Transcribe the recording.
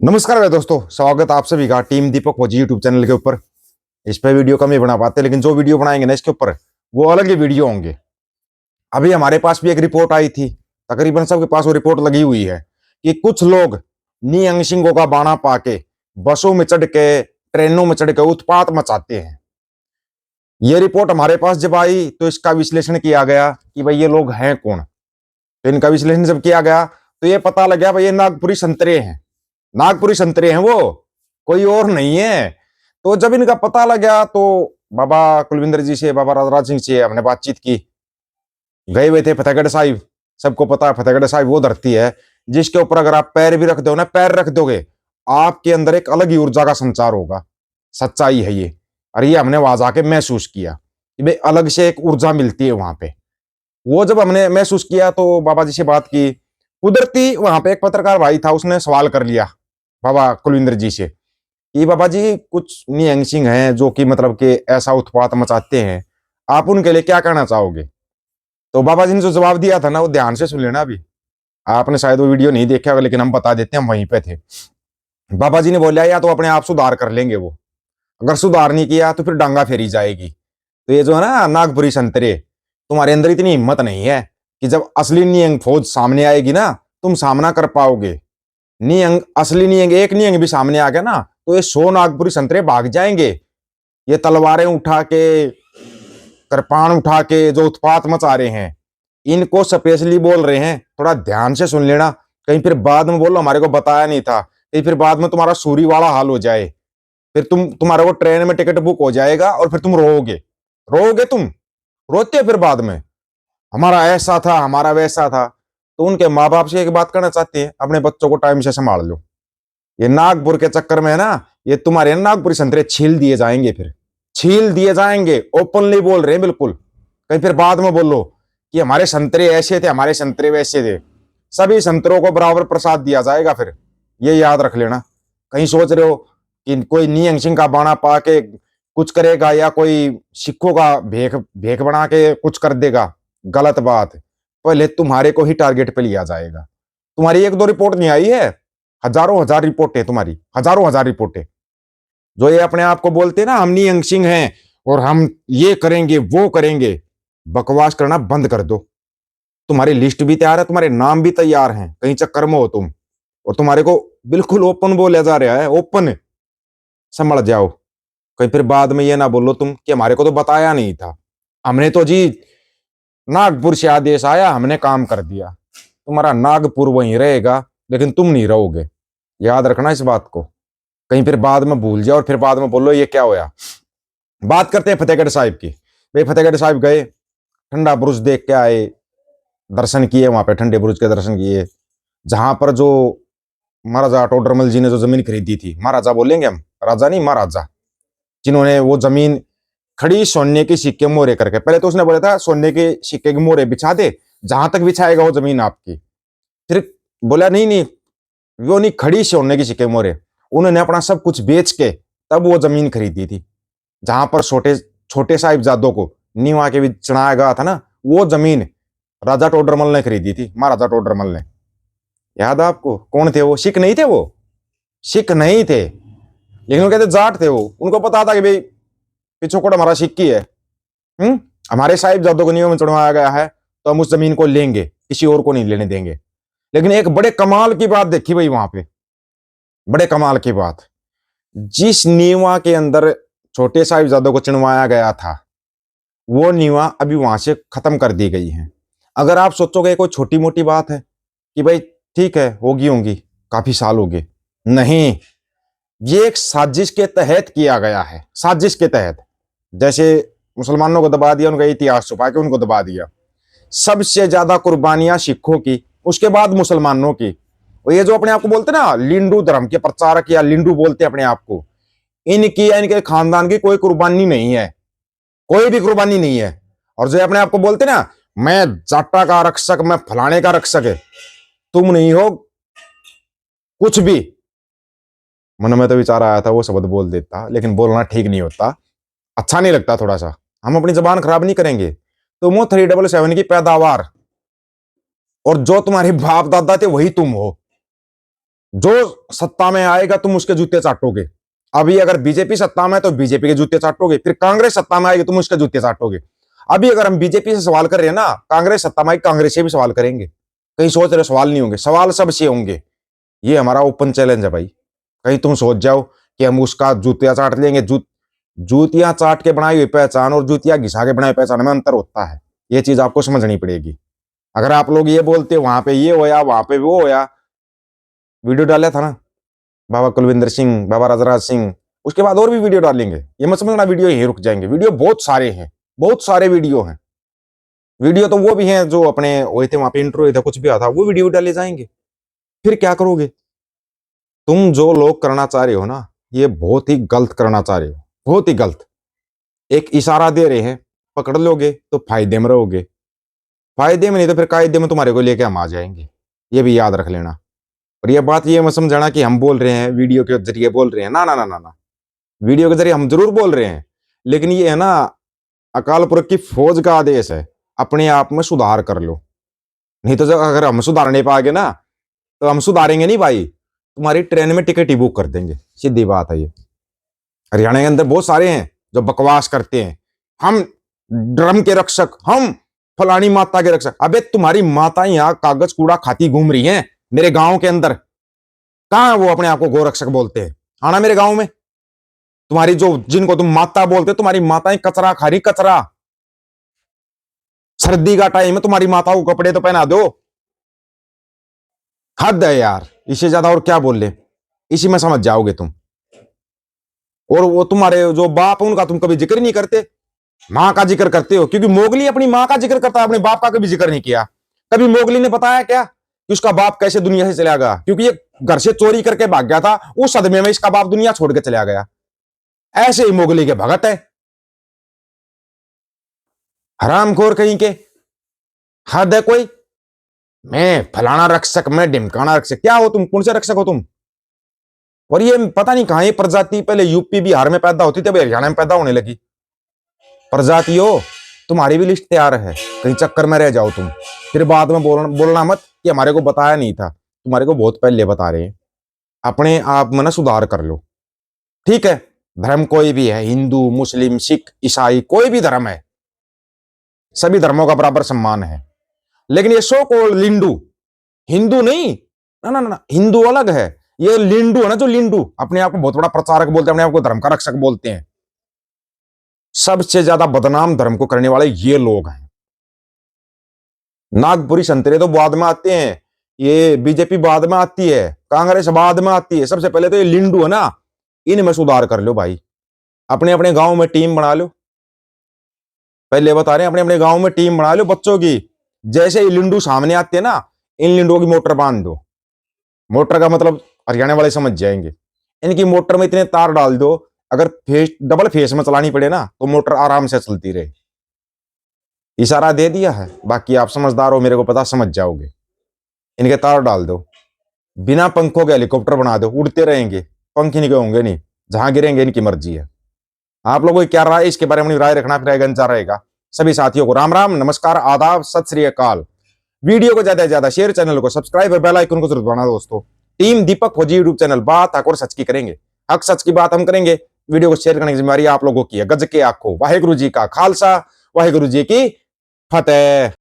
नमस्कार भाई दोस्तों, स्वागत आप सभी का टीम दीपक फौजी यूट्यूब चैनल के ऊपर। इस पे वीडियो कम ही बना पाते, लेकिन जो वीडियो बनाएंगे ना इसके ऊपर वो अलग ही वीडियो होंगे। अभी हमारे पास भी एक रिपोर्ट आई थी, तकरीबन सबके पास वो रिपोर्ट लगी हुई है कि कुछ लोग नी अंशिंगों का बाणा पाके बसों में चढ़ के, ट्रेनों में चढ़ के उत्पात मचाते हैं। ये रिपोर्ट हमारे पास जब आई तो इसका विश्लेषण किया गया कि भाई ये लोग हैं कौन। तो इनका विश्लेषण जब किया गया तो ये पता लग गया भाई ये नागपुरी संतरे हैं। नागपुरी संतरे हैं वो, कोई और नहीं है। तो जब इनका पता लगा तो बाबा कुलविंदर जी से, बाबा राजराज सिंह से हमने बातचीत की। गए हुए थे फतेहगढ़ साहिब। सबको पता है फतेहगढ़ साहिब वो धरती है जिसके ऊपर अगर आप पैर भी रख दो ना, पैर रख दोगे, आपके अंदर एक अलग ही ऊर्जा का संचार होगा। सच्चाई है ये। और ये हमने वहां जाके महसूस किया कि भाई अलग से एक ऊर्जा मिलती है वहां पे। वो जब हमने महसूस किया तो बाबा जी से बात की। कुदरती वहां पे एक पत्रकार भाई था, उसने सवाल कर लिया बाबा कुलविंदर जी से कि बाबा जी कुछ निहंग सिंह हैं जो कि मतलब कि ऐसा उत्पात मचाते हैं, आप उनके लिए क्या कहना चाहोगे। तो बाबा जी ने जो जवाब दिया था ना, वो ध्यान से सुन लेना। अभी आपने शायद वो वीडियो नहीं देखा होगा, लेकिन हम बता देते हैं, हम वहीं पे थे। बाबा जी ने बोला या तो अपने आप सुधार कर लेंगे वो, अगर सुधार नहीं किया तो फिर डांगा फेरी जाएगी। तो ये जो है ना नागपुरी संतरे, तुम्हारे अंदर इतनी हिम्मत नहीं है कि जब असली निहंग फौज सामने आएगी ना तुम सामना कर पाओगे। निहंग, असली निहंग, एक निहंग भी सामने आ गया ना तो ये 100 नागपुरी संतरे भाग जाएंगे। ये तलवारें उठा के, कृपाण उठा के जो उत्पात मचा रहे हैं, इनको स्पेशली बोल रहे हैं, थोड़ा ध्यान से सुन लेना। कहीं फिर बाद में बोलो हमारे को बताया नहीं था, कहीं फिर बाद में तुम्हारा सूरी वाला हाल हो जाए। फिर तुम्हारे को ट्रेन में टिकट बुक हो जाएगा और फिर तुम रोओगे। रोओगे तुम, रोते हो फिर बाद में, हमारा ऐसा था, हमारा वैसा था। तो उनके माँ बाप से एक बात करना चाहते हैं, अपने बच्चों को टाइम से संभाल लो। ये नागपुर के चक्कर में है ना, ये तुम्हारे नागपुरी संतरे छील दिए जाएंगे, फिर छील दिए जाएंगे। ओपनली बोल रहे हैं बिल्कुल। कहीं फिर बाद में बोलो कि हमारे संतरे ऐसे थे, हमारे संतरे वैसे थे। सभी संतरों को बराबर प्रसाद दिया जाएगा फिर, ये याद रख लेना। कहीं सोच रहे हो कि कोई निहंग सिंह का बाणा पा के कुछ करेगा या कोई सिखों का भेख भेख बना के कुछ कर देगा, गलत बात। पहले तुम्हारे को ही टारगेट पे लिया जाएगा। तुम्हारी एक दो रिपोर्ट नहीं आई है, हजारों हजार रिपोर्टें, तुम्हारी हजारों हजार रिपोर्टें। जो ये अपने आप को बोलते हैं ना हम निहंग सिंह हैं और हम ये करेंगे वो करेंगे, बकवास करना बंद कर दो। तुम्हारी लिस्ट भी तैयार है, तुम्हारे नाम भी तैयार हैं, कहीं चक्कर में हो तुम। और तुम्हारे को बिल्कुल ओपन बोला जा रहा है, ओपन। संभल जाओ, कहीं फिर बाद में ये ना बोलो तुम कि हमारे को तो बताया नहीं था, हमने तो जी नागपुर से आदेश आया हमने काम कर दिया। तुम्हारा नागपुर वहीं रहेगा लेकिन तुम नहीं रहोगे, याद रखना इस बात को। कहीं फिर बाद में भूल जाओ और फिर बाद में बोलो ये क्या होया। बात करते हैं फतेहगढ़ साहिब की। भाई फतेहगढ़ साहिब गए, ठंडा बुरुज देख के आए, दर्शन किए, वहां पे ठंडे बुरुज के दर्शन किए, जहां पर जो महाराजा टोडरमल जी ने जो जमीन खरीदी थी, महाराजा बोलेंगे हम, राजा नहीं महाराजा, जिन्होंने वो जमीन खड़ी सोने के सिक्के मोहरे करके, पहले तो उसने बोला था सोने के सिक्के के मोहरे बिछा दे, जहां तक बिछाएगा वो जमीन आपकी। फिर बोला नहीं नहीं, वो नहीं, खड़ी सोने की सिक्के मोहरे। उन्होंने अपना सब कुछ बेच के तब वो जमीन खरीदी थी, जहां पर छोटे छोटे साहिबजादों को नीवा के भी चढ़ाया गया था ना, वो जमीन राजा टोडरमल ने खरीदी थी, महाराजा टोडरमल ने। याद है आपको? कौन थे वो? सिख नहीं थे वो, सिख नहीं थे, लेकिन वो कहते जाट थे। वो उनको पता था कि भाई पिछोकड़ हमारा सिख ही है। हमारे साहिबजादों को नीवा में चढ़वाया गया है तो हम उस जमीन को लेंगे, किसी और को नहीं लेने देंगे। लेकिन एक बड़े कमाल की बात देखी भाई वहां पे, बड़े कमाल की बात। जिस नीवा के अंदर छोटे साहिबजादों को चिनवाया गया था, वो नीवा अभी वहां से खत्म कर दी गई है। अगर आप सोचोगे कोई छोटी मोटी बात है कि भाई ठीक है होगी होगी, काफी साल हो गए, नहीं, ये एक साजिश के तहत किया गया है, साजिश के तहत। जैसे मुसलमानों को दबा दिया, उनका इतिहास छुपा के उनको दबा दिया। सबसे ज्यादा कुर्बानियां सिखों की, उसके बाद मुसलमानों की। और ये जो अपने आप को बोलते ना लिंडू धर्म के प्रचारक या लिंडू बोलते अपने आप को, इनकी या इनके खानदान की कोई कुर्बानी नहीं है, कोई भी कुर्बानी नहीं है। और जो अपने आप को बोलते ना मैं जाटा का रक्षक, मैं फलाने का रक्षक है, तुम नहीं हो कुछ भी। मन में तो विचार आया था वो शब्द बोल देता, लेकिन बोलना ठीक नहीं होता, अच्छा नहीं लगता थोड़ा सा। हम अपनी जबान खराब नहीं करेंगे। तुम हो 377 की पैदावार, और जो तुम्हारे बाप दादा थे वही तुम हो। जो सत्ता में आएगा तुम उसके जूते चाटोगे। अभी अगर बीजेपी सत्ता में है तो बीजेपी के जूते चाटोगे, फिर कांग्रेस सत्ता में आएगी तुम उसके जूते चाटोगे। अभी अगर हम बीजेपी से सवाल कर रहे हैं ना, कांग्रेस सत्ता में आएगी कांग्रेस से भी सवाल करेंगे। कहीं सोच रहे सवाल नहीं होंगे, सवाल सबसे होंगे। ये हमारा ओपन चैलेंज है भाई। कहीं तुम सोच जाओ कि हम उसका जूतियां चाट लेंगे। जूतियां चाट के बनाई हुई पहचान और जूतियां घिसा के बनाई पहचान में अंतर होता है, ये चीज आपको समझनी पड़ेगी। अगर आप लोग ये बोलते वहां पे ये होया वहां पे वो होया, वीडियो डाला था ना बाबा कुलविंदर सिंह, बाबा राजराज सिंह, उसके बाद और भी वीडियो डालेंगे। ये मत समझना वीडियो यही रुक जाएंगे, वीडियो बहुत सारे हैं, बहुत सारे वीडियो हैं। वीडियो तो वो भी हैं जो अपने हुए थे वहां पे, इंट्रो हुआ था, कुछ भी आता, वो वीडियो डाले जाएंगे। फिर क्या करोगे तुम? जो लोग करना चाह रहे हो ना, ये बहुत ही गलत करना चाह रहे हो, बहुत ही गलत। एक इशारा दे रहे हैं, पकड़ लोगे तो फायदे में रहोगे, फायदे में नहीं तो फिर कायदे में तुम्हारे को लेके हम आ जाएंगे। ये भी याद रख लेना। और ये बात ये मत समझना कि हम बोल रहे हैं वीडियो के जरिए बोल रहे हैं, ना ना ना ना ना। वीडियो के जरिए हम जरूर बोल रहे हैं, लेकिन ये है ना अकाल पुरख की फौज का आदेश है, अपने आप में सुधार कर लो। नहीं तो जब अगर हम सुधार नहीं पाएंगे ना, तो हम सुधारेंगे नहीं भाई, तुम्हारी ट्रेन में टिकट ही बुक कर देंगे, सीधी बात है ये। हरियाणा के अंदर बहुत सारे हैं जो बकवास करते हैं, हम ड्रम के रक्षक, हम फलानी माता के रक्षक। अबे तुम्हारी माता यहां कागज कूड़ा खाती घूम रही है मेरे गांव के अंदर, कहां वो अपने आप को गोरक्षक बोलते हैं? आना मेरे गांव में। तुम्हारी जो जिनको तुम माता बोलते, तुम्हारी माताएं कचरा खा रही, कचरा। सर्दी का टाइम है, तुम्हारी माताओं को कपड़े तो पहना दो। हद है यार, इससे ज्यादा और क्या बोल ले, इसी में समझ जाओगे तुम। और वो तुम्हारे जो बाप उनका तुम कभी जिक्र नहीं करते, मां का जिक्र करते हो, क्योंकि मोगली अपनी मां का जिक्र करता है, अपने बाप का कभी जिक्र नहीं किया। कभी मोगली ने बताया क्या कि उसका बाप कैसे दुनिया से चला गया? क्योंकि ये घर से चोरी करके भाग गया था, उस सदमे में इसका बाप दुनिया छोड़ के चला गया। ऐसे ही मोगली के भगत है, हरामखोर कहीं के। हद है कोई। मैं फलाना रक्षक, मैं ढिमकाना रक्षक, क्या हो तुम? कौन से रक्षक हो तुम? और ये पता नहीं कहां ये प्रजाति पहले यूपी बिहार में पैदा होती थी, अब हरियाणा में पैदा होने लगी। प्रजातियों, तुम्हारी भी लिस्ट तैयार है, कहीं चक्कर में रह जाओ तुम। फिर बाद में बोलना मत कि हमारे को बताया नहीं था, तुम्हारे को बहुत पहले बता रहे हैं। अपने आप में ना सुधार कर लो, ठीक है? धर्म कोई भी है, हिंदू मुस्लिम सिख ईसाई, कोई भी धर्म है, सभी धर्मों का बराबर सम्मान है। लेकिन ये सो कॉल्ड लिंडू, हिंदू नहीं, ना ना ना, हिंदू अलग है। ये लिंडू है ना, जो लिंडू अपने आप को बहुत बड़ा प्रचारक बोलते हैं, अपने आप को धर्म का रक्षक बोलते हैं, सबसे ज्यादा बदनाम धर्म को करने वाले ये लोग हैं। नागपुरी संतरे तो बाद में आते हैं, ये बीजेपी बाद में आती है, कांग्रेस बाद में आती है, सबसे पहले तो ये लिंडू है ना, इनमें सुधार कर लो भाई। अपने अपने गांव में टीम बना लो, पहले बता रहे हैं, अपने अपने गांव में टीम बना लो बच्चों की। जैसे ही लिंडू सामने आते हैं ना, इन लिंडुओं की मोटर बांध दो। मोटर का मतलब हरियाणा वाले समझ जाएंगे। इनकी मोटर में इतने तार डाल दो, अगर फेस डबल फेस में चलानी पड़े ना तो मोटर आराम से चलती रहे। इशारा दे दिया है, बाकी आप समझदार हो, मेरे को पता, समझ जाओगे। इनके तार डाल दो, बिना पंखों के हेलीकॉप्टर बना दो, उड़ते रहेंगे, पंख ही नहीं होंगे, नहीं जहां गिरेंगे इनकी मर्जी है। आप लोगों की क्या राय इसके बारे में राय रखना फिर गंजा रहेगा। सभी साथियों को राम राम, नमस्कार, आदाब, सत श्री अकाल। वीडियो को ज्यादा से ज्यादा शेयर, चैनल को सब्सक्राइब और बेल आइकन को जरूर दबाना दोस्तों। टीम दीपक फौजी यूट्यूब चैनल, बात हक और सच की करेंगे, हक सच की बात हम करेंगे। वीडियो को शेयर करने की जिम्मेदारी आप लोगों की है। गज के आखो, वाहेगुरु जी का खालसा, वाहेगुरु जी की फतेह।